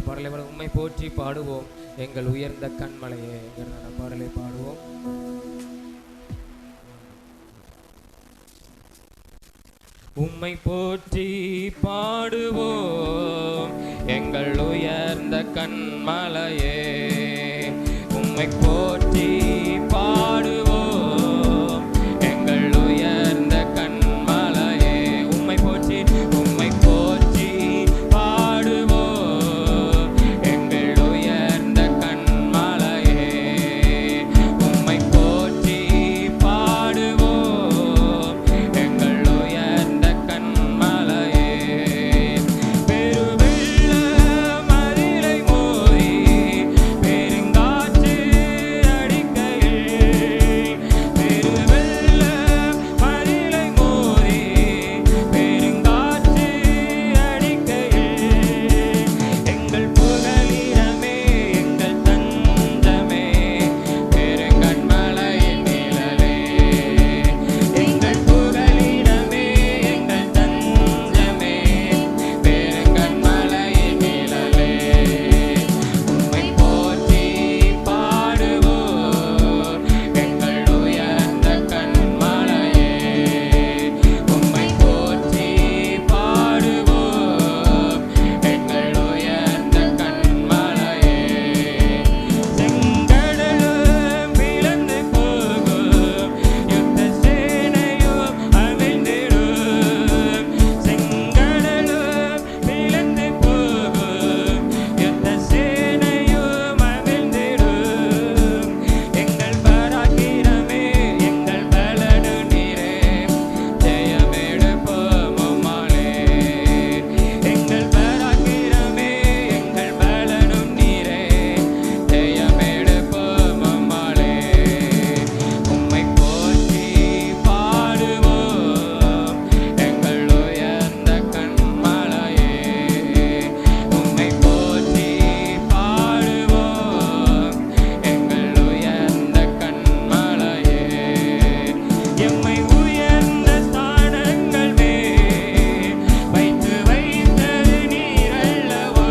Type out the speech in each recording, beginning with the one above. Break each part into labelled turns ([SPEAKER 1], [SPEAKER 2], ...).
[SPEAKER 1] பாடலை உம்மை போற்றி பாடுவோம் எங்கள் உயர்ந்த கண்மலையே என்கிற பாடலை பாடுவோம். உம்மை போற்றி பாடுவோம் எங்கள் உயர்ந்த கண்மலையே, உம்மை போற்றி பாடுவோம் எங்கள் உயர்ந்த கண்மலையே, உம்மை போற்றி பாடுவோம் எங்கள் உயர்ந்த கண்மலையே, உம்மை போற்றி பாடுவோம் எங்கள் உயர்ந்த கண்மலையே. பெருவெள்ள மதிலை மோதி பெருங்காற்று அடிக்கையில், பெருவெள்ள மதிலை மோதி பெருங்காற்று அடிக்கையில், எங்கள் புகலிடமே எங்கள் தஞ்சமே பெருங்கண்மலையின் நிழலே, எங்கள் புகலிடமே எங்கள் தஞ்சமே பெருங்கண்மலையின் நிழலே, உம்மை போற்றி பாடுவோம் எங்கள் உயர்ந்த கண்மலையே, உம்மை போற்றி பாடுவோம் எங்கள் உயர்ந்த கண்மலையே. செங்கடலும் பிளந்து போகும் யுத்த சேனையும் அவிழ்ந்திடும், செங்கடலும் பிளந்து போகும் யுத்த சேனையும் அவிழ்ந்திடும், எங்கள் பராக்கிரமே எங்கள் பலனு நீரே ஜெயமெடுப்போம் உம்மாலே, எங்கள் பராக்கிரமே எங்கள் பலனும் நீரே ஜெயமெடுப்போம் உம்மாலே, உம்மை போற்றி பாடுவோம் எங்கள் உயர்ந்த கண்மலையே, உம்மை போற்றி பாடுவோம் எங்கள் உயர்ந்த கண்மலையே. எம்மை உயர்ந்த ஸ்தானங்கள் மேல் வைத்து வைத்தது நீரல்லவோ,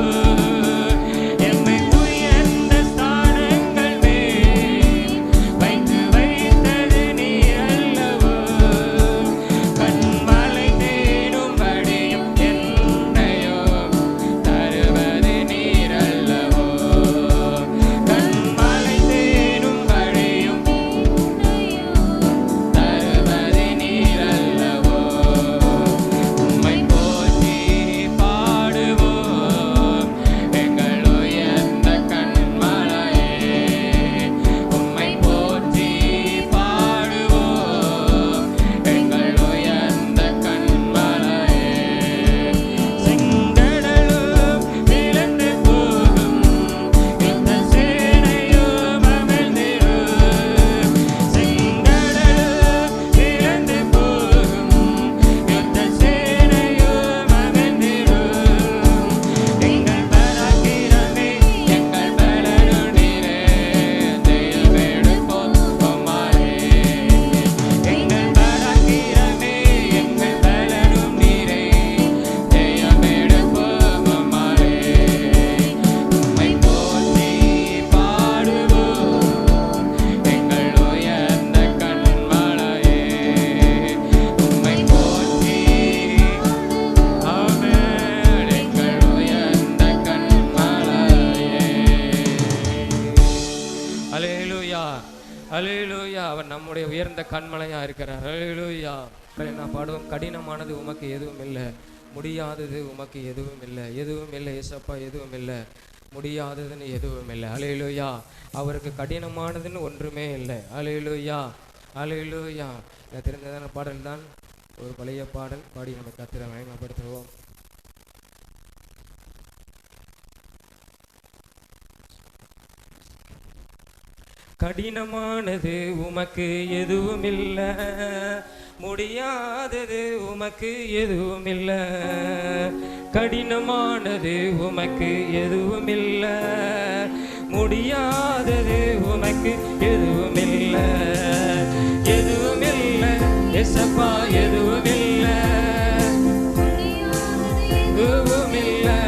[SPEAKER 1] எம்மை உயர்ந்த ஸ்தானங்கள் மேல் வைத்து வைத்தது நீரல்லவோ, கண்மலை தேடும்படியும் என்னையோ தருவது நீரல்லவோ, கண்மலை தேடும்படியும் தருவது நீரல்லவோ, உம்மை போற்றி பாடுவோம் எங்கள் உயர்ந்த கண்மலையே, உம்மை போற்றி பாடுவோம் எங்கள் உயர்ந்த கண்மலையே. செங்கடலும் பிளந்து போகும் யுத்த சேனையும் அவிழ்ந்திடும், செங்கடலும் பிளந்து போகும் யுத்த சேனையும் அவிழ்ந்திடும், எங்கள் பராக்கிரமே எங்கள் பலனு நீரே ஜெயமெடுப்போம் உம்மாலே, எங்கள் பராக்கிரமே எங்கள் பலனும் நீரே ஜெயமெடுப்போம் உம்மாலே, உம்மை போற்றி பாடுவோம் எங்கள் உயர்ந்த கண்மலையே, உம்மை போற்றி ஆமென் எங்கள் உயர்ந்த கண்மலையே. அல்லேலூயா அல்லேலூயா. அவர் நம்முடைய உயர்ந்த கண்மலையா இருக்கிறார். அல்லேலூயா. நான் பாடுவோம். கடினமானது உமக்கு எதுவும் இல்லை, முடியாதது உமக்கு எதுவும் இல்லை, எதுவும் இல்லை ஏசப்பா, எதுவும் இல்லை, முடியாததுன்னு எதுவும் இல்லை. அல்லேலூயா. அவருக்கு கடினமானதுன்னு ஒன்றுமே இல்லை. அல்லேலூயா அல்லேலூயா. தெரிந்ததான பாடல் தான், ஒரு பழைய பாடல் பாடி நம்ம கர்த்தரை மகிமைப்படுத்துவோம். கடினமானது உமக்கு எதுவும் இல்லை, முடியாதது உமக்கு எதுவும் இல்லை, கடினமானது உமக்கு எதுவும் இல்லை, முடியாதது உமக்கு எதுவும் இல்லை, எதுவும் இல்லை ஏசப்பா, எதுவும் இல்லை, எதுவும் இல்லை,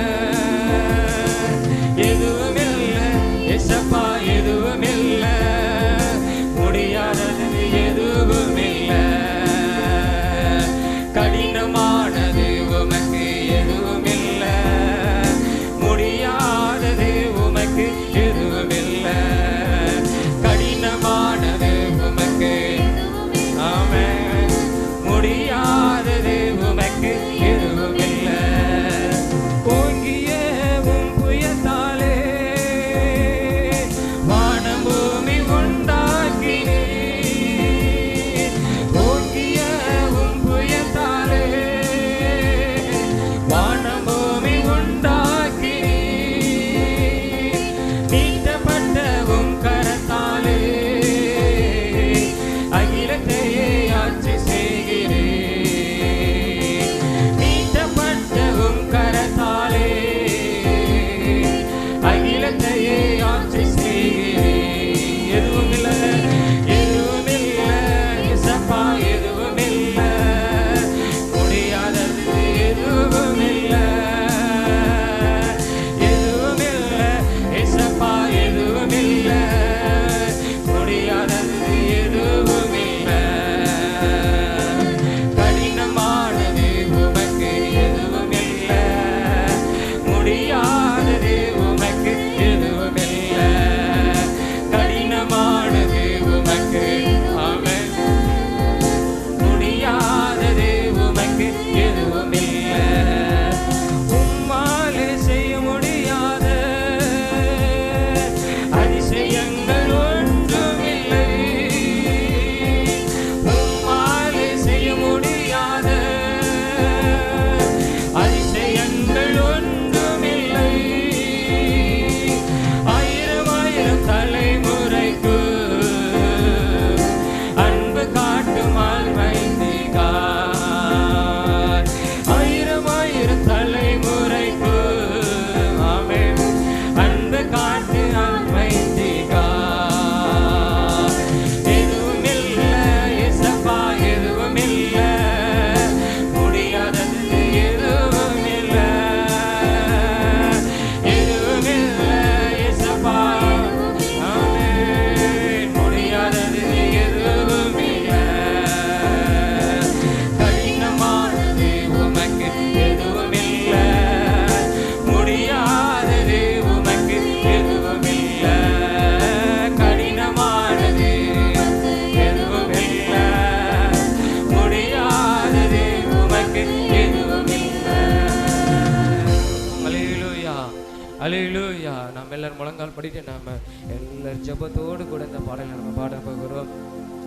[SPEAKER 1] ஹல்லேலூயா. நாம் எல்லாரும் முழங்கால் படிட்டு நாம எல்லாரும் ஜெபத்தோடு கூட இந்த பாடலை நம்ம பாட போகிறோம்.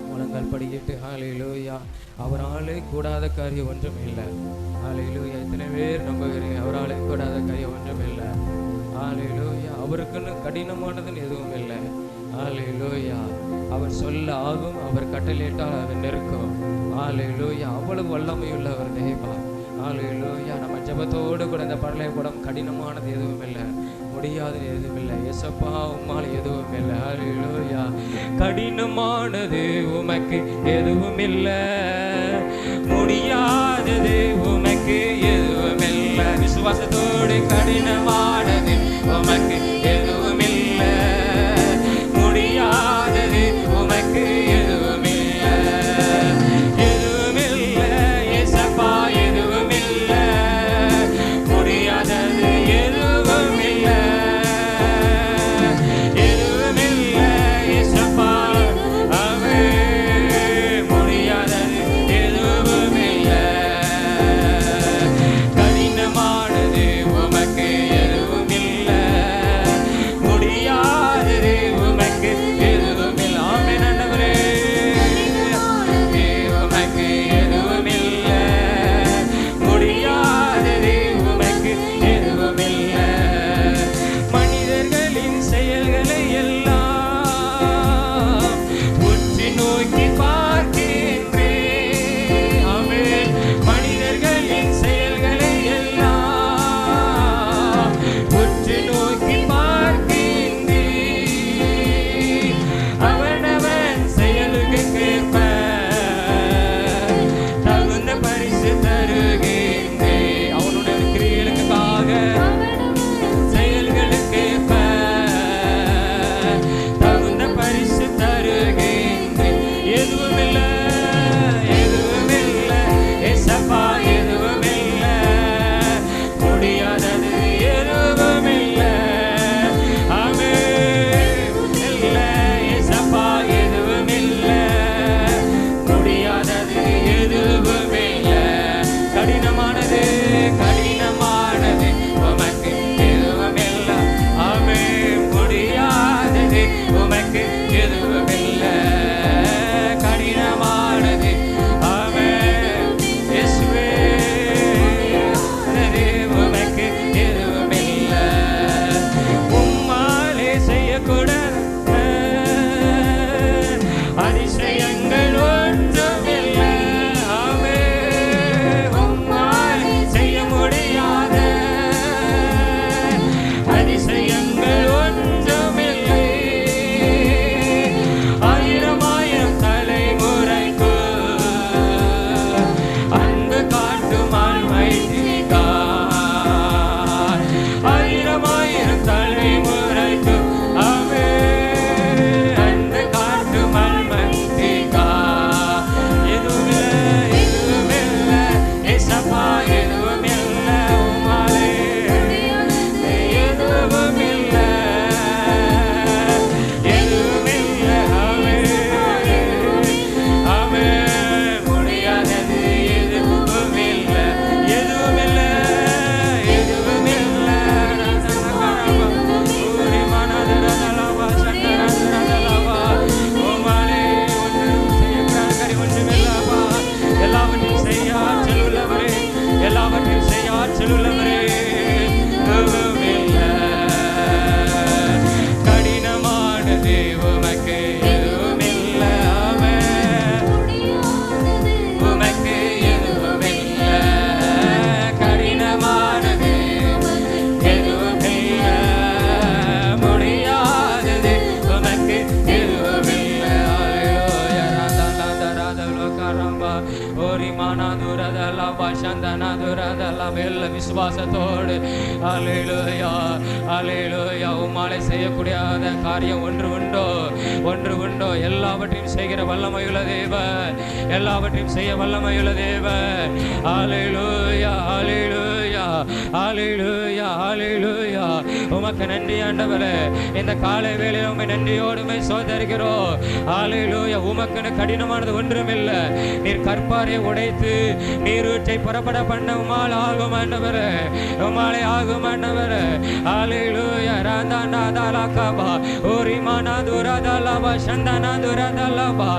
[SPEAKER 1] முழங்கால் படிக்கிட்டு ஹல்லேலூயா. அவராலே கூடாத காரியம் ஒன்றும் இல்லை. ஹல்லேலூயா. எத்தனை பேர் நம்புகிறீங்க? அவராலே கூடாத காரியம் ஒன்றும் இல்லை. ஹல்லேலூயா. அவருக்குன்னு கடினமானதுன்னு எதுவும் இல்லை. ஹல்லேலூயா. அவர் சொல்ல ஆகும், அவர் கட்டளையிட்டால் அது நிற்கும். ஹல்லேலூயா. அவ்வளவு வல்லமையுள்ள அவர் தேவா. ஹல்லேலூயா. நம்ம ஜெபத்தோடு கூட இந்த பாடலை கூட கடினமானது எதுவும் இல்லை, முடியாதது எதுவும் இல்லை. இயேசப்பா உம்மால் எதுவும் இல்லை. ஹல்லேலூயா. கடினமானது உமக்கு எதுவும் இல்லை, முடியாதது உமக்கு எதுவும் இல்லை. விசுவாசத்தோடு கடினமானது உமக்கு எதுவும் இல்லை, முடியாதது உமக்கு எதுவும் இல்லை, எதுவும் இல்லை. இயேசப்பா எதுவும் இல்லை, முடியாதது எதுவும் இல்லை, எதுவும் இல்லை. இயேசப்பா அவே முடியாதது எதுவும் இல்லை. கடினமானது உமக்கு எதுவும் இல்லை, முடியாதது உமக்கு எதுவும் இல்லை. ஆமென் ஆண்டவரே. உமக்கு எதுவும் இல்லை, முடியாதது உமக்கு எதுவும் இல்லை. மனிதர்களின் செயல்களை எல்லாம் உற்று நோக்கி பார்க்கின்றேன். ஆமென். மனிதர்களின் செயல்களை எல்லாம் உற்று நோக்கி பார்க்கின்றேன். அவனவன் செயலுக்கு கேட்ப தகுந்த பரிசு தருகின்றேன். அவனுடைய கிரியைகளுக்காக செயல்களுக்கு ஏற்ப தகுந்த பரிசு தருகின்றேன். எதுவும் இல்லை, எதுவும் இல்லை. இயேசப்பா எதுவும் இல்லை, முடியாதது எதுவும் இல்லை. ஆமென். இல்லை. இயேசப்பா எதுவும் இல்லை, முடியாதது எதுவும் இல்லை. கடினமானது, கடினமானது உமக்கு எதுவும் இல்லை. ஆமென். முடியாதது உமக்கு எதுவும் இல்லை, கடினமானது. ஆமென். இயேசுவே உமக்கு எதுவும் இல்லை. உம்மாலே செய்யக்கூடாத அதிசயங்கள் ஒன்றும் இல்லை. ஆமென். உம்மால் செய்ய முடியாத அதிசயங்கள் ஒன்றும் இல்லை. ஆயிரம் ஆயிரம் தலைமுறைக்கு அன்பு காட்டும் ஆழ்மைத்திகார். ஆயிரம் ஆயிரம் தலைமுறைக்கு ஆமென் அன்பு காட்டும் ஆழ்மைத்திகார். எதுவும் இல்லை, எதுவும் இல்லை. இயேசப்பா எதுவும் இல்லை, உம்மாலே எதுவும் இல்லை, எதுவும் இல்லை. ஆமென். ஆமென். முடியாதது எதுவும் இல்லை, எதுவும் இல்லை, எதுவும் இல்லை. ஊரி மனதரதலவா சண்டரதரதலவா. உம்மாலே ஒன்றும் செய்யக்கூடாத ஒன்றுமில்லப்பா. எல்லாவற்றையும் செய்ய ஆற்றல் உள்ளவரே, எல்லாவற்றையும் செய்ய ஆற்றல் உள்ளவரே. எதுவும் இல்லை. கடினமானது உமக்கு எதுவும் இல்லை. ஆமென். உமக்கு எதுவும் இல்லை, கடினமானது எதுவும் இல்லை, முடியாதது உமக்கு எதுவும் இல்லை. ஹல்லேலூயா. ராதலோகரம்பா ஓரி மானாதுரதலபா சந்தனாதுரதலபா. எல்லா விசுவாசத்தோடு ஹல்லேலூயா, ஹல்லேலூயா. உம்மாலே செய்யக்கூடாத காரியம் ஒன்று உண்டோ, ஒன்று உண்டோ. எல்லாவற்றையும் செய்கிற வல்லமையுள்ள தேவன், எல்லாவற்றையும் செய்ய வல்லமையுள்ள தேவன். ஹல்லேலூயா, ஹல்லேலூயா, ஹல்லேலூயா, ஹல்லேலூயா. உமக்கு நன்றி ஆண்டவரே. இந்த காலை வேளையில் உம்மை நன்றியோடுமை சோதரிக்கிறோம். ஹல்லேலூயா. உமக்குன்னு கடினமானது ஒன்றுமில்லை. நீர் கற்பாரை உடைத்து நீரூற்றை புறப்பட பண்ண உம்மால் ஆகும் ஆண்டவரே. ஆண்டவரே, உம்மாலே ஆகும் ஆண்டவரே. ஹல்லேலூயா. ராந்தாண்டா தாலகபா ஓரிமானா துரதலபா சந்தனா துரதலபா.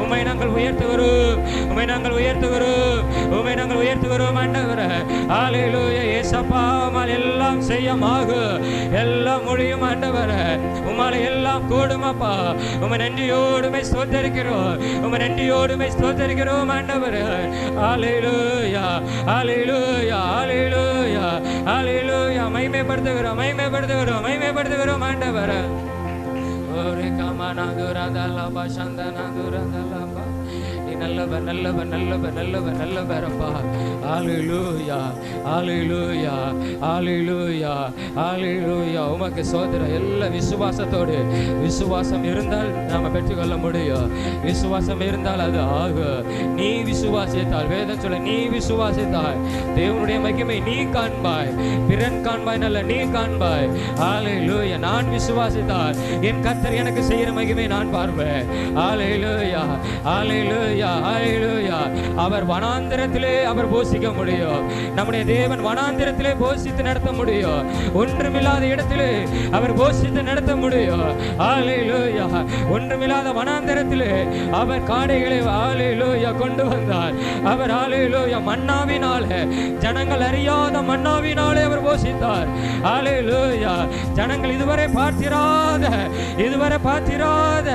[SPEAKER 1] உம்மை நாங்கள் உயர்த்துகிறோம், உம்மை நாங்கள் உயர்த்துகிறோம், உம்மை நாங்கள் உயர்த்துகிறோம் ஆண்டவரே. ஹல்லேலூயா. இயேசப்பா, உம்மால் எல்லாம் செய்யமாகும், எல்லாம் முடியும் ஆண்டவரே. உம்மால் எல்லாம் கூடுமாப்பா. உம்மை நன்றியோடுமை ஸ்தோத்தரிக்கிறோம், உம்மை நன்றியோடுமை ஸ்தோத்தரிக்கிறோம் ஆண்டவரே. ஹல்லேலூயா, ஹல்லேலூயா, ஹல்லேலூயா, ஹல்லேலூயா. மகிமைப்படுத்துகிறோம், மகிமைப்படுத்துகிறோம், மகிமைப்படுத்துகிறோம் ஆண்டவரே. ஓரே கமனா துரதலபா சந்தனா துரதலபா. நீ நல்லவர், நல்லவர், நல்லவர், நல்லவர், நல்லவரப்பா. ஹல்லேலூயா, ஹல்லேலூயா, ஹல்லேலூயா, ஹல்லேலூயா. உமக்கு சோதர எல்லா விசுவாசத்தோடு, விசுவாசம் இருந்தால் நாம பெற்றுக்கொள்ள முடியும். விசுவாசம் இருந்தால் அது ஆகும். நீ விசுவாசித்தால், வேதம் சொல்ல, நீ விசுவாசித்தால் தேவனுடைய மகிமை நீ காண்பாய், பிறன் காண்பாய், நல்ல நீ காண்பாய். ஹல்லேலூயா. நான் விசுவாசித்தால் என் கர்த்தர் எனக்கு செய்கிற மகிமை நான் பார்ப்பேன். ஹல்லேலூயா, ஹல்லேலூயா, ஹல்லேலூயா. அவர் வனாந்திரத்திலே அவர் போஷிக்க முடியும். நம்முடைய தேவன் வனாந்திரத்திலே போஷித்து நடத்த முடியும். ஒன்றுமில்லாத இடத்திலே அவர் போஷித்து நடத்த முடியும். ஹல்லேலூயா. ஒன்றுமில்லாத வனாந்திரத்திலே அவர் காடைகளை ஹல்லேலூயா கொண்டு வந்தார். அவர் ஹல்லேலூயா மன்னாவினாலே, ஜனங்கள் அறியாத மன்னாவினாலே அவர் போஷித்தார். ஹல்லேலூயா. ஜனங்கள் இதுவரை பார்த்திராத, இதுவரை பார்த்திராத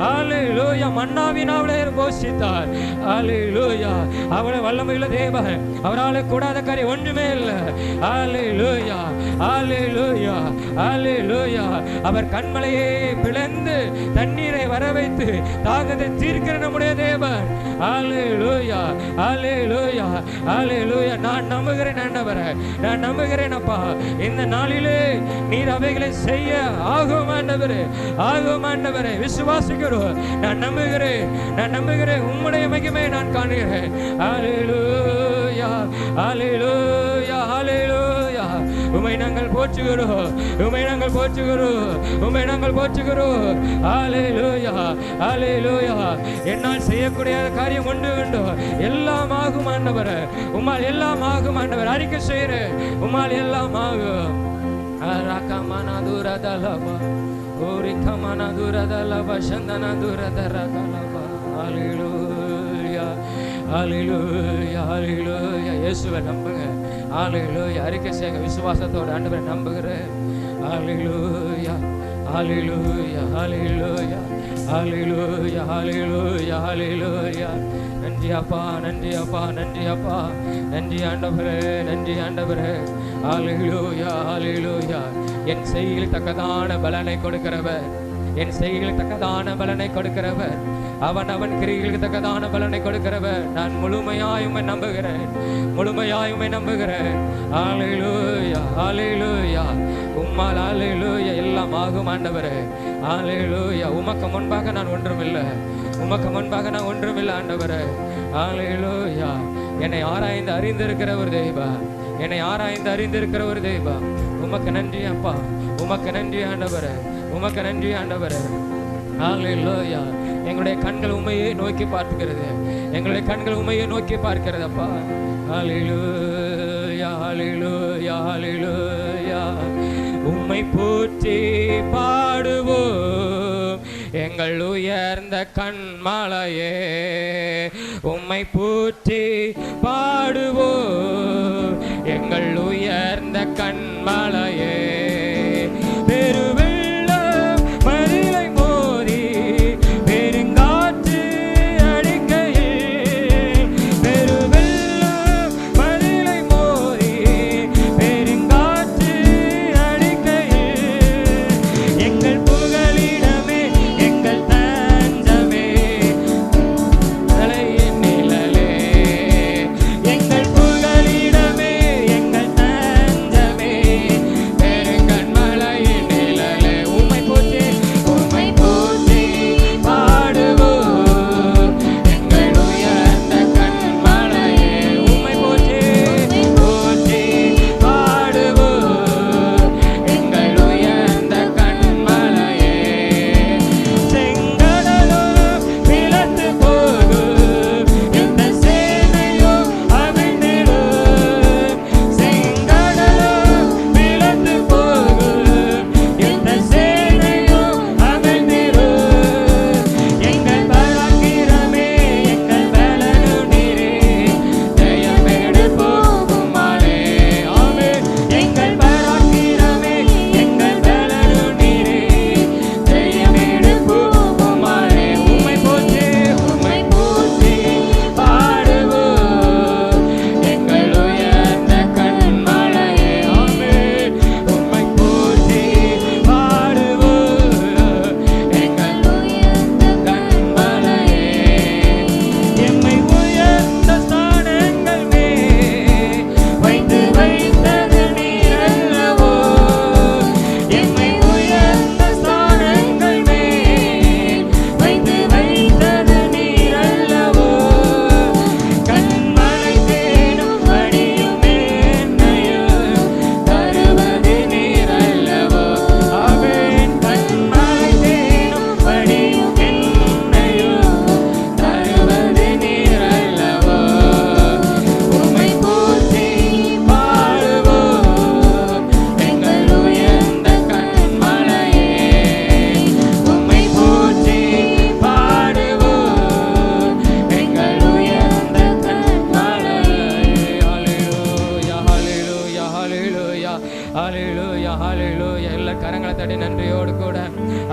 [SPEAKER 1] ஹல்லேலூயா மன்னாவினாலே போஷித்தார். ஹல்லேலூயா. அவரை வல்லமையுள்ள தேவன், அவரால் கூடாத காரியம் ஒன்றுமே இல்லை. ஹல்லேலூயா, ஹல்லேலூயா, ஹல்லேலூயா. அவர் கண்மலையை பிளந்து தண்ணீரை வர வைத்து தாகத்தை தீர்க்கிற நம்முடைய தேவன். ஹல்லேலூயா, ஹல்லேலூயா, ஹல்லேலூயா. நான் நம்புகிறேன் ஆண்டவரே, நான் நம்புகிறேன் அப்பா. இந்த நாளிலே நீர் அவைகளை செய்ய ஆகும் ஆண்டவரே, ஆகும் ஆண்டவரே. விசுவாசிக்கிறோம், நான் நம்புகிறேன், நான் நம்புகிறேன். உம்முடைய மகிமை நான் காணுகிறேன். ஹல்லேலூயா, ஹல்லேலூயா, ஹல்லேலூயா. உம்மை நாங்கள் போற்றுகிறோம், உம்மை நாங்கள் போற்றுகிறோம், உம்மை நாங்கள் போற்றுகிறோம். ஹல்லேலூயா, ஹல்லேலூயா. என்னால் செய்யக்கூடிய காரியம் ஒன்று உண்டு, எல்லாம் ஆகும் ஆண்டவரே. உம்மால் எல்லாம் ஆகும் ஆண்டவர். அறிக்கை செய்கிறேன், உம்மால் எல்லாம் ஆகும். ரகமனா துரதலபா ஓரி கமனா துரதலபா சந்தனா துரதரகலபா. ஹல்லேலூயா, ஹல்லேலூயா, ஹல்லேலூயா. இயேசுவை நம்புங்க. ஹல்லேலூயா. அறிக்கை செய்யுங்க விசுவாசத்தோட. ஆண்டவரை நம்புகிறேன். ஹல்லேலூயா, ஹல்லேலூயா, ஹல்லேலூயா, ஹல்லேலூயா, ஹல்லேலூயா, ஹல்லேலூயா. நன்றி அப்பா, நன்றி அப்பா, நன்றி அப்பா, நன்றி ஆண்டவரே, நன்றி ஆண்டவரே. ஹல்லேலூயா, ஹல்லேலூயா. என் செய்கையில் தக்கதான பலனை கொடுக்கிறவர், என் செய்கையில் தக்கதான பலனை கொடுக்கிறவர், அவன் அவன் கிரிகளுக்கு தக்கதான பலனை கொடுக்கிறவர். நான் முழுமையாய் உம்மை நம்புகிறேன், முழுமையாய் உம்மை நம்புகிறேன். ஹல்லேலூயா, ஹல்லேலூயா. உம்மால் ஹல்லேலூயா எல்லாம் ஆகும் ஆண்டவரே. ஹல்லேலூயா. உமக்கு முன்பாக நான் ஒன்றுமில்லை, உமக்கு முன்பாக நான் ஒன்றுமில்லை ஆண்டவரே. ஹல்லேலூயா. என்னை ஆராய்ந்து அறிந்திருக்கிற ஒரு தெய்வா, என்னை ஆராய்ந்து அறிந்திருக்கிற ஒரு தெய்வா. உமக்கு நன்றி அப்பா, உமக்கு நன்றி ஆண்டவரே, உமக்கு நன்றி ஆண்டவரே. ஹல்லேலூயா. எங்களுடைய கண்கள் உம்மையே நோக்கி பார்க்கிறது, எங்களுடைய கண்கள் உம்மையே நோக்கி பார்க்கிறது அப்பா. ஹல்லேலூயா, ஹல்லேலூயா, ஹல்லேலூயா. உம்மை போற்றி பாடுவோம் எங்கள் உயர்ந்த கண்மலையே. உம்மை போற்றி பாடுவோம் எங்கள் உயர்ந்த கண்மலையே. பெருவெள்ளம் மதிலை மோதி பெருங்காற்று அடிக்கையில், பெருவெள்ளம் மதிலை மோதி பெருங்காற்று அடிக்கையில், எங்கள் புகலிடமே எங்கள் தஞ்சமே தலையின் நிழலே. எங்கள் புகலிடமே எங்கள் தஞ்சமே பெருங்காற்று கரங்களை தட்டி நன்றியோடு கூட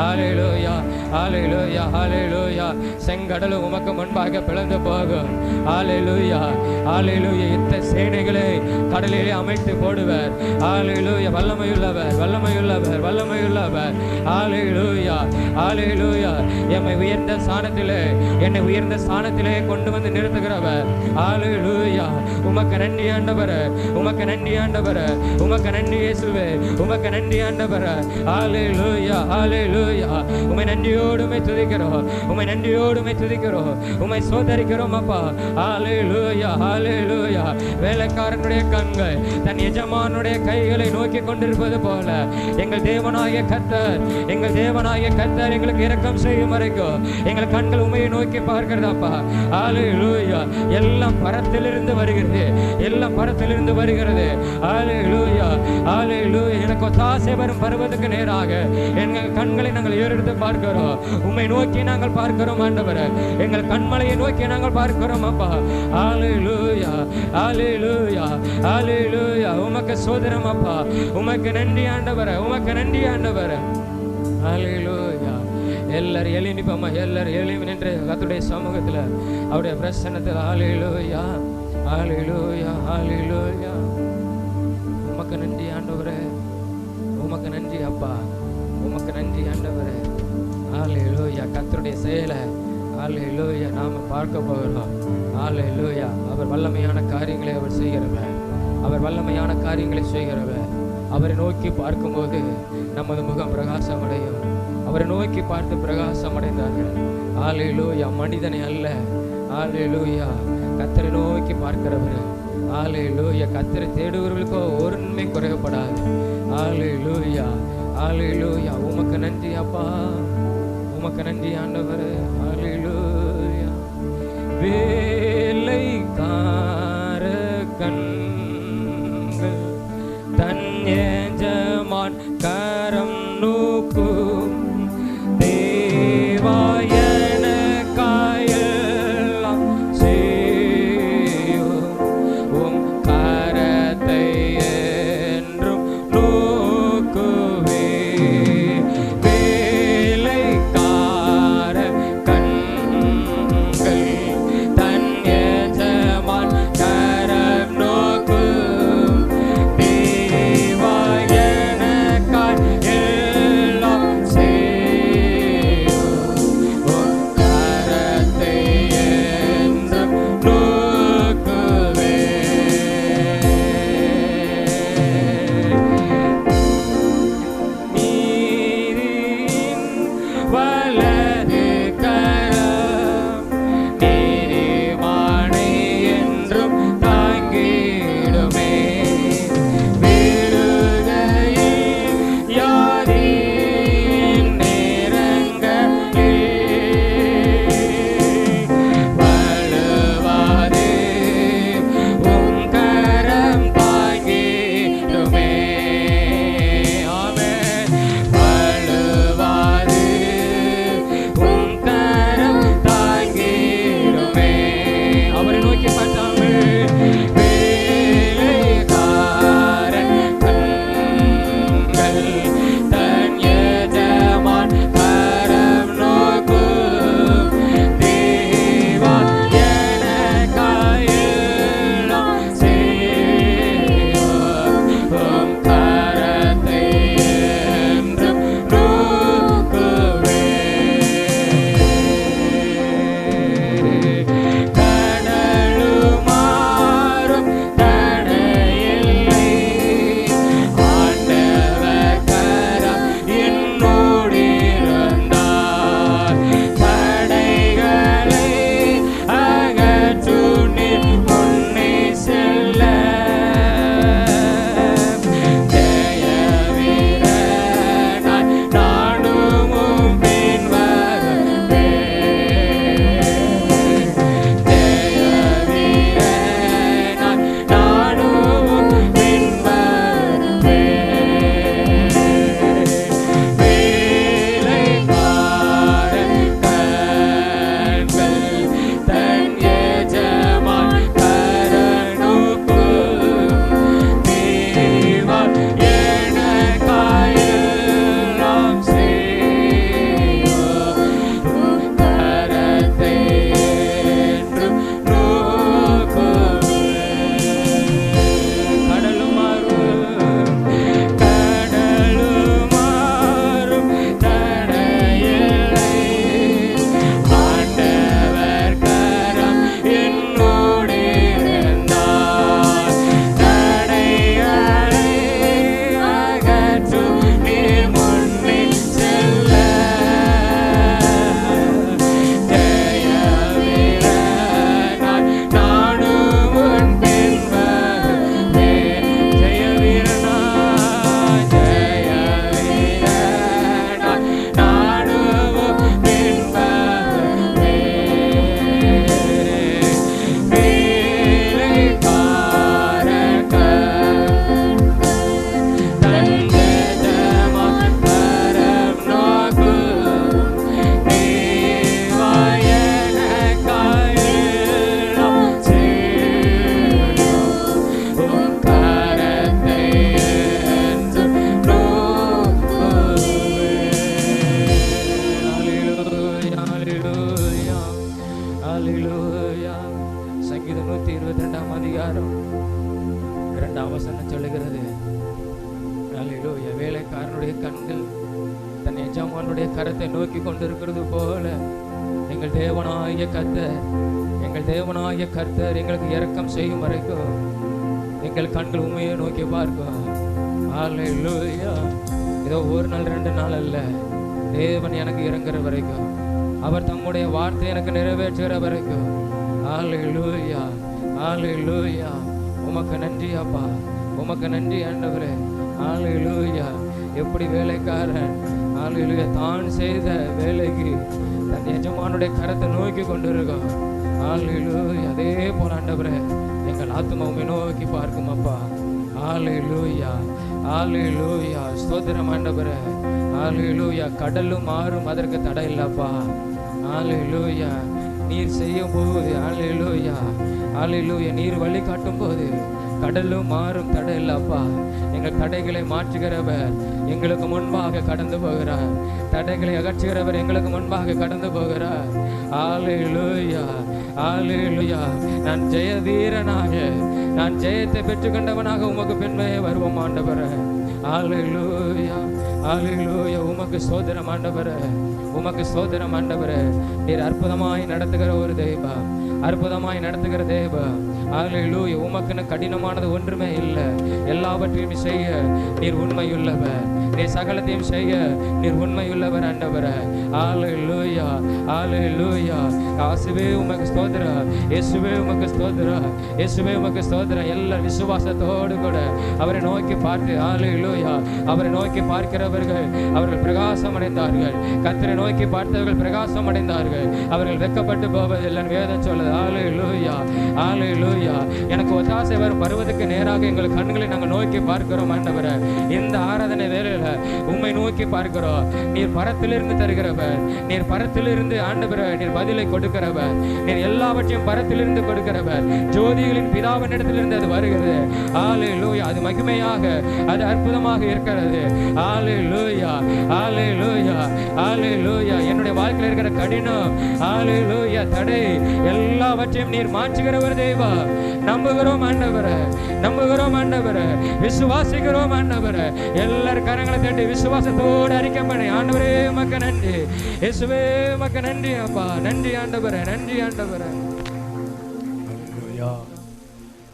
[SPEAKER 1] ஹல்லேலூயா ஹல்லேலூயா ஹல்லேலூயா. செங்கடலும் உமக்கு முன்பாக பிளந்து போகும். ஹல்லேலூயா ஹல்லேலூயா. யுத்த சேனைகளை கடலிலே அமைத்து போடுவர். ஹல்லேலூயா. வல்லமையுள்ளவர் வல்லமையுள்ளவர் வல்லமையுள்ளவர். ஹல்லேலூயா ஹல்லேலூயா. என்னை உயர்ந்த ஸ்தானத்திலே கொண்டு வந்து நிறுத்துகிறவர். ஹல்லேலூயா. உமக்கு நன்றி ஆண்டவரே, உமக்கு நன்றி ஆண்டவரே, உமக்கு நன்றி இயேசுவே, உமக்கு நன்றி ஆண்டவரே. ஹல்லேலூயா ஹல்லேலூயா. உம்மை நன்றியோடுமே துதிக்கிறோம், உம்மை நன்றியோடுமே துதிக்கிறோம், உம்மை சோதரிக்கிறோம் அப்பா. ஹல்லேலூயா ஹல்லேலூயா. வேலைக்காரனுடைய கண்கள் தன் எஜமானுடைய கைகளை நோக்கி கொண்டிருப்பது போல எங்கள் தேவனாகிய கர்த்தர் எங்களுக்கு இரக்கம் செய்யும் வரைக்கும் எங்கள் கண்கள் உம்மையை நோக்கி பார்க்கிறதாப்பா. ஹல்லேலூயா. எல்லாம் பரத்திலிருந்து வருகிறது, எல்லாம் பரத்திலிருந்து வருகிறது. ஹல்லேலூயா ஹல்லேலூயா. எனக்கு ஒத்தாசை வரும் பருவத்துக்கு நேராக எங்கள் கண்களை நாங்கள் ஏறெடுத்து பார்க்கிறோம். உம்மை நோக்கி நாங்கள் பார்க்கிறோம் ஆண்டவரே. எங்கள் கண்மலையை நோக்கி நாங்கள் பார்க்கிறோம் அப்பா. ஹல்லேலூயா ஹல்லேலூயா ஹல்லேலூயா. உமக்கு சோதரம் அப்பா. உமக்கு நன்றி ஆண்டவரே, உமக்கு நன்றி ஆண்டவரே. ஹல்லேலூயா. எல்லாரும் எழுந்திப்போமா, எல்லாரும் எழும்பி நின்று கர்த்தருடைய சமூகத்தில் அவருடைய பிரசன்னத்தில். ஹல்லேலூயா ஹல்லேலூயா ஹல்லேலூயா. உமக்கு நன்றி ஆண்டவரே, உமக்கு நன்றி அப்பா, உமக்கு நன்றி ஆண்டவரே. ஹல்லேலூயா. கர்த்தருடைய செயலை ஹல்லேலூயா நாம பார்க்க போகிறோம். ஹல்லேலூயா. அவர் வல்லமையான காரியங்களை அவர் செய்கிறவர், அவர் வல்லமையான காரியங்களை செய்கிறவர். அவரை நோக்கி பார்க்கும்போது நமது முகம் பிரகாசம் அடையும். அவரை நோக்கி பார்த்து பிரகாசம் அடைந்தார்கள். ஹல்லேலூயா. மனிதனை அல்ல, ஹல்லேலூயா, கர்த்தரை நோக்கி பார்க்கிறவர். ஹல்லேலூயா. கர்த்தரை தேடுவர்களுக்கோ ஒரு நன்மை குறையப்படாது. ஹல்லேலூயா ஹல்லேலூயா. உமக்கு நன்றி அப்பா, உமக்கு நன்றி ஆண்டவரே. ஹல்லேலூயா. வேலைக்கார கண்கள் தன் எஜமான் கரம் நோக்கும். தேவாயன காயெல்லாம் செய்யும். உம் கரத்தை என்றும் நோக்குவே. வேலைக்கார கண்கள் தன் எஜமானுடைய கரத்தை நோக்கி கொண்டிருக்கிறது போல எங்கள் தேவனாகிய கர்த்தர் எங்களுக்கு இரக்கம் செய்யும் வரைக்கும் எங்கள் கண்கள் உண்மையை நோக்கி பார்க்கும். ஹல்லேலூயா. ஏதோ ஒரு நாள் 2 நாள் அல்ல, தேவன் எனக்கு இறங்குற வரைக்கும், அவர் தம்முடைய வார்த்தை எனக்கு நிறைவேற்றுகிற வரைக்கும். ஹல்லேலூயா, ஹல்லேலூயா. உமக்கு நன்றி அப்பா, உமக்கு நன்றி ஆண்டவரே. ஹல்லேலூயா. எப்படி வேலைக்காரன் ஹல்லேலூயா தான் செய்த வேலைக்கு தன் எஜமானுடைய கரத்தை நோக்கி கொண்டிருக்கோம். ஹல்லேலூயா. அதே போல ஆண்டவரே எங்கள் ஆத்துமாவை நோக்கி பார்க்கும் அப்பா. ஹல்லேலூயா, ஹல்லேலூயா. ஸ்தோத்திரம் ஆண்டவரே. ஹல்லேலூயா. கடலும் மாறும், அதற்கு தடை இல்லப்பா. ஹல்லேலூயா. நீர் செய்யும் போது ஹல்லேலூயா, ஹல்லேலூயா, நீர் வழி காட்டும் போது கடலும் மாறும், தடை இல்லப்பா. எங்கள் தடைகளை மாற்றுகிறவர் எங்களுக்கு முன்பாக கடந்து போகிறார். தடைகளை அகற்றுகிறவர் எங்களுக்கு முன்பாக கடந்து போகிறார். ஹல்லேலூயா, ஹல்லேலூயா. நான் ஜெய வீரனாக, நான் ஜெயத்தை பெற்றுக்கொண்டவனாக உமக்கு பின்மையே வருவோம் ஆண்டவரே. ஹல்லேலூயா, ஹல்லேலூயா. உமக்கு ஸ்தோத்திரம் ஆண்டவரே, உமக்கு ஸ்தோத்திரம் ஆண்டவரே. நீர் அற்புதமாய் நடத்துகிற ஒரு தெய்வம், அற்புதமாய் நடத்துகிற தேவன். ஹல்லேலூயா. உமக்குன்னு கடினமானது ஒன்றுமே இல்லை. எல்லாவற்றையும் செய்ய நீர் உண்மையுள்ளவர், நீர் சகலத்தையும் செய்ய நீர் உண்மையுள்ளவர் ஆண்டவரே. ஹல்லேலூயா, ஹல்லேலூயா. இயேசுவே உமக்கு ஸ்தோத்திரம், இயேசுவே உமக்கு ஸ்தோத்திரம், இயேசுவே உமக்கு ஸ்தோத்திரம். எல்லா விசுவாசத்தோடு கூட அவரை நோக்கி பார்த்து ஹல்லேலூயா, அவரை நோக்கி பார்க்கிறவர்கள் அவர்கள் பிரகாசம் அடைந்தார்கள். கர்த்தரை நோக்கி பார்த்தவர்கள் பிரகாசம் அடைந்தார்கள். அவர்கள் வெட்கப்பட்டு போவதில்லை வேதம் சொல்லுது. ஹல்லேலூயா, ஹல்லேலூயா. எனக்கு ஒத்தாசை வரும் பருவத்துக்கு நேராக எங்கள் கண்களை நாங்கள் நோக்கி பார்க்கிறோம் ஆண்டவரே. இந்த ஆராதனை வேளையில உம்மை நோக்கி பார்க்கிறோம். நீர் பரத்திலிருந்து தருகிறவர், நீர் பரத்திலிருந்து ஆண்டவரே நீர் பதிலை கொடுக்கிறவர், நீர் எல்லாவற்றையும் பரத்திலிருந்து கொடுக்கிறவர். ஜோதிகளின் பிதாவினிடத்திலிருந்து அது வருகிறது. ஹல்லேலூயா. அது மகிமையாக, அது அற்புதமாக இருக்கிறது. ஹல்லேலூயா, ஹல்லேலூயா, ஹல்லேலூயா. என்னுடைய வாழ்க்கையில் இருக்கிற கடினம் ஹல்லேலூயா தடை எல்லாவற்றையும் நீர் மாற்றுகிறவர் தேவா. நம்புகிறோம் ஆண்டவரே, நம்புகிறோம் ஆண்டவரே, விசுவாசிக்கிறோம் ஆண்டவரே. எல்லாரும் கரங்களை தட்டி விசுவாசத்தோடு அறிக்கை பண்ணி ஆண்டவரே உமக்கு நன்றி, இயேசுவே உமக்கு நன்றி அப்பா. நன்றி ஆண்டவரே, நன்றி ஆண்டவரே.
[SPEAKER 2] ஹல்லேலூயா.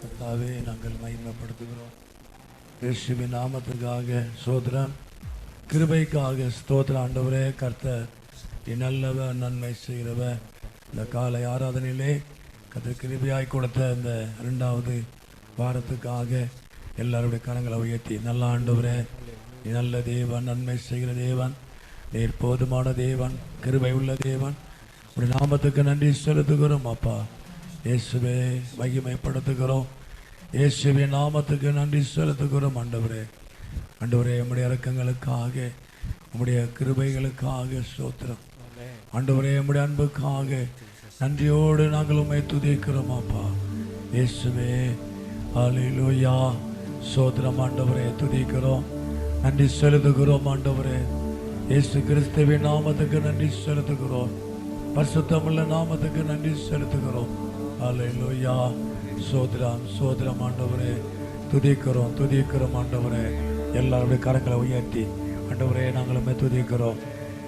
[SPEAKER 2] கர்த்தாவே நாங்கள் மகிமைப்படுத்துகிறோம். இயேசுவின் நாமத்திற்காக ஸ்தோத்திரம், கிருபைக்காக ஸ்தோத்திரம் ஆண்டவரே. கர்த்தர் நல்லவர், நன்மை செய்கிறவர். இந்த காலை ஆராதனையிலே கர்த்தர் கிருபையாய் கொடுத்த இந்த 2வது வாரத்துக்காக எல்லாருடைய கரங்களை உயர்த்தி, நல்ல ஆண்டவரே, நீ நல்ல தேவன், நன்மை செய்கிற தேவன், நீர் போதுமான தேவன், கிருபை உள்ள தேவன். உடைய நாமத்துக்கு நன்றி செலுத்துகிறோம் அப்பா. இயேசுவே மகிமைப்படுத்துகிறோம், இயேசுவின் நாமத்துக்கு நன்றி செலுத்துகிறோம் ஆண்டவரே. ஆண்டவரே உம்முடைய இரக்கங்களுக்காக, உம்முடைய கிருபைகளுக்காக ஸ்தோத்திரம் ஆண்டவரே. உம்முடைய அன்புக்காக நன்றியோடு நாங்கள் உம்மை துதிக்கிறோம் அப்பா. இயேசுவே ஹல்லேலூயா. ஸ்தோத்திரம் ஆண்டவரே, துதிக்கிறோம், நன்றி செலுத்துகிறோம் ஆண்டவரே. இயேசு கிறிஸ்துவின் நாமத்துக்கு நன்றி செலுத்துகிறோம், பரிசுத்தமுள்ள நாமத்துக்கு நன்றி செலுத்துகிறோம். ஹல்லேலூயா. ஸ்தோத்திரம், ஸ்தோத்திரம் ஆண்டவரே. துதிக்கிறோம், துதிக்கிறோம் ஆண்டவரே. எல்லாருடைய கரங்களை உயர்த்தி ஆண்டவரே நாங்களுமே துதிக்கிறோம்.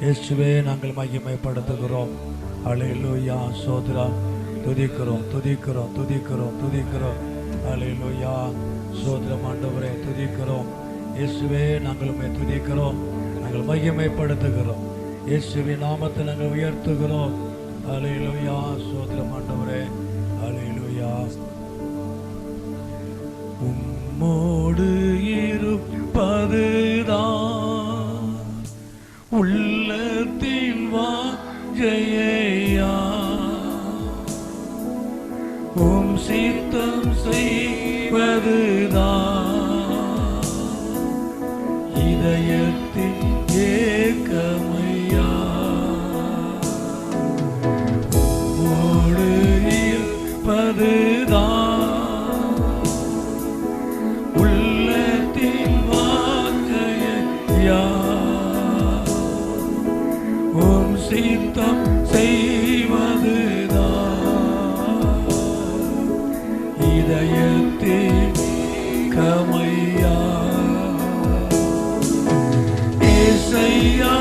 [SPEAKER 2] இயேசுவே நாங்கள் மகிமைப்படுத்துகிறோம். ஹல்லேலூயா. ஸ்தோத்திரம். துதிக்கிறோம், துதிக்கிறோம், துதிக்கிறோம், துதிக்கிறோம். ஹல்லேலூயா. ஸ்தோத்திரம் ஆண்டவரே, துதிக்கிறோம். இயேசுவே நாங்களுமே துதிக்கிறோம், நாங்கள் மகிமைப்படுத்துகிறோம். இயேசுவின் நாமத்தை நாங்கள் உயர்த்துகிறோம். ஹல்லேலூயா. ஸ்தோத்திரம் ஆண்டவரே. ஹல்லேலூயா. உம்மோடு இருப்பதுதான் உள்ளத்தின் வாஞ்சையா, உம் சித்தம் செய்வதுதான் இதயத்தின் ஏக்கமையா. உம்மோடு இருப்பதுதான் உள்ளத்தின் வாஞ்சையா, உம் சித்தம் செய்வதுதான் இதயத்தின் கமையா. ஏசையா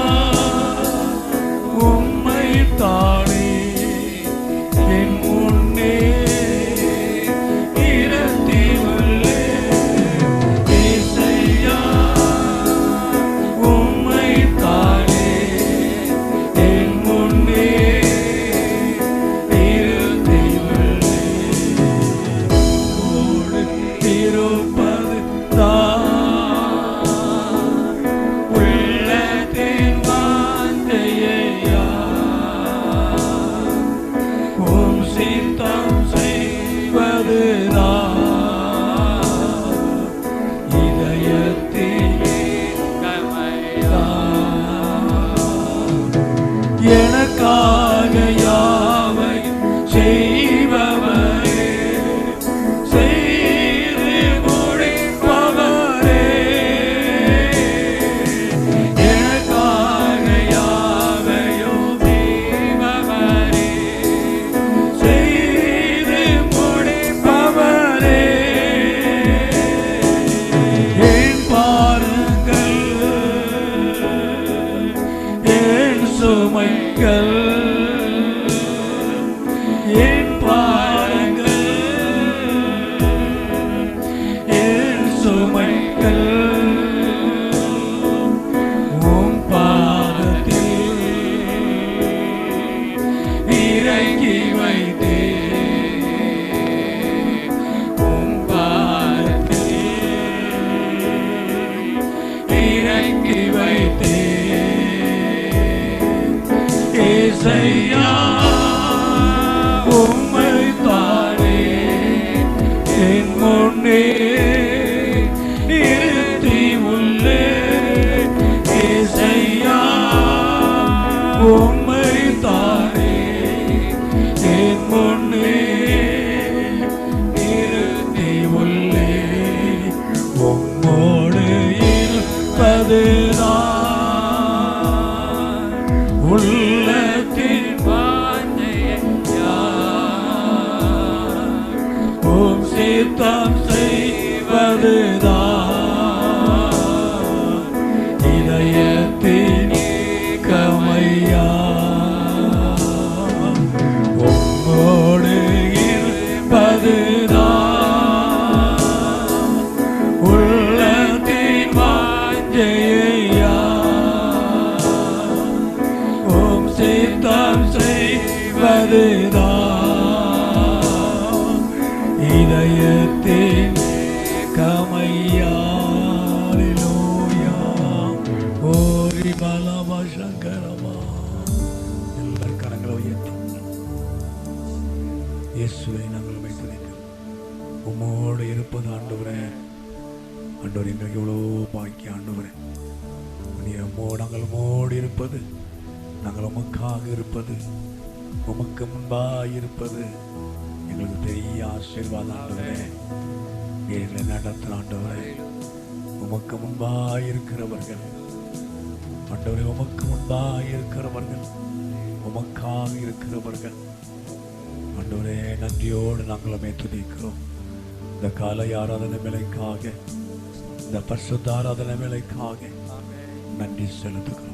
[SPEAKER 2] சுமைகள் என் பாரங்கள் என் சுமைகள் உம் பாதத்தில் இறங்கி வைத்தே உம் பாதத்தில் இறங்கி வைத்தே ஏசையா உம்மை தானே என் முன்னே நிறுத்தி உள்ளே ஏசையா உம்மை தானே என் முன்னே நிறுத்தி உள்ளே உம்மோடு இருப்பதுதான் உள்ளத்தின் வாஞ்சையா உம் சித்தம் செய்வதுதான் இதயத்தின் கமையா உம்மோடு இருப்பதுதான் உள்ளத்தின் வாஞ்சையா உம் சித்தம் செய்வதுதான் இதயத்தின் கமையா அல்லேலூயா ஓரி பலமா சங்கரமா எல்லாரும் கரங்களை உயர்த்தி இயேசுவை நாங்கள் வைத்திருக்கிறோம் உம்மோடு இருப்பது ஆண்டவரே ஆண்டவர் எங்களுக்கு எவ்வளோ பாக்கியம் ஆண்டவரே நீர் நாங்கள் உம்மோடு இருப்பது நாங்கள் உமக்காக இருப்பது உமக்கு முன்பாக இருப்பது எங்களுக்கு பெரிய ஆசீர்வாதம் ஆண்டவரே எங்களை நடத்துகிற ஆண்டவரே உமக்கு முன்பாக இருக்கிறவர்கள் ஆண்டவரே உமக்கு முன்பாக இருக்கிறவர்கள் உமக்காக இருக்கிறவர்கள் ஆண்டவரே நன்றியோடு நாங்கள் உம்மை துதிக்கிறோம் இந்த காலை ஆராதனை வேலைக்காக இந்த பரிசுத்த ஆராதனை வேலைக்காக நன்றி செலுத்துகிறோம்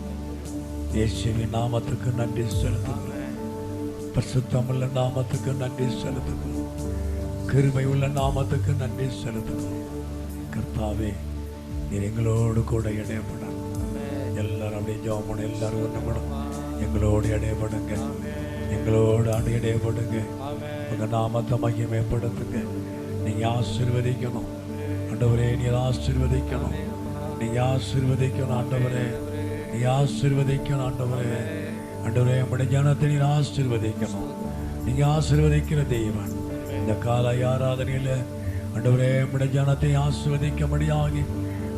[SPEAKER 2] இயேசுவின் நாமத்துக்கு நன்றி செலுத்துகிறோம் பரிசுத்தமுள்ள நாமத்துக்கு நன்றி செலுத்துகிறோம் கிருபை உள்ள நாமத்துக்கு நன்றி செலுத்துகிறோம் கர்த்தாவே நீர் எங்களோடு கூட இடையப்படும் எல்லாரும் அப்படியே ஜெபம் எல்லாரும் ஒன்றுபடும் எங்களோடு இடையப்படுங்க எங்களோடு ஆண்டு இடையப்படுங்க உங்க நாமத்தை மகிமைப்படுத்துங்க நீங்க ஆசீர்வதிக்கணும் ஆண்டவரே நீர் ஆசீர்வதிக்கணும் நீங்க ஆசீர்வதிக்கணும் ஆண்டவரே நீ ஆசீர்வதிக்கணும் ஆண்டவரே ஆண்டவரே நம்முடைய ஜனத்தை நீர் ஆசீர்வதிக்கணும் நீங்க ஆசீர்வதிக்கிற தெய்வன் இந்த கால ஆராதனையில ஆண்டவரே நம்முடைய ஜனத்தை ஆசீர்வதிக்கும்படியாக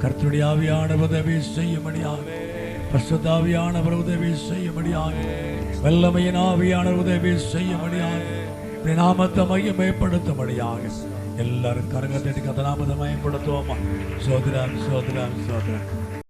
[SPEAKER 2] கர்த்தருடைய ஆவியானவர் உதவி செய்யும்படியாக பரிசுத்த ஆவியானவர் உதவி செய்யும்படியாக வல்லமையின் ஆவியானவர் உதவி செய்யும்படியாக நாமத்தை மகிமைப்படுத்தும்படியாக எல்லாரும் கரங்கத்தை கதநாமத்தை மயப்படுத்துவோமா சோதரம் சோதரம் சோதரம்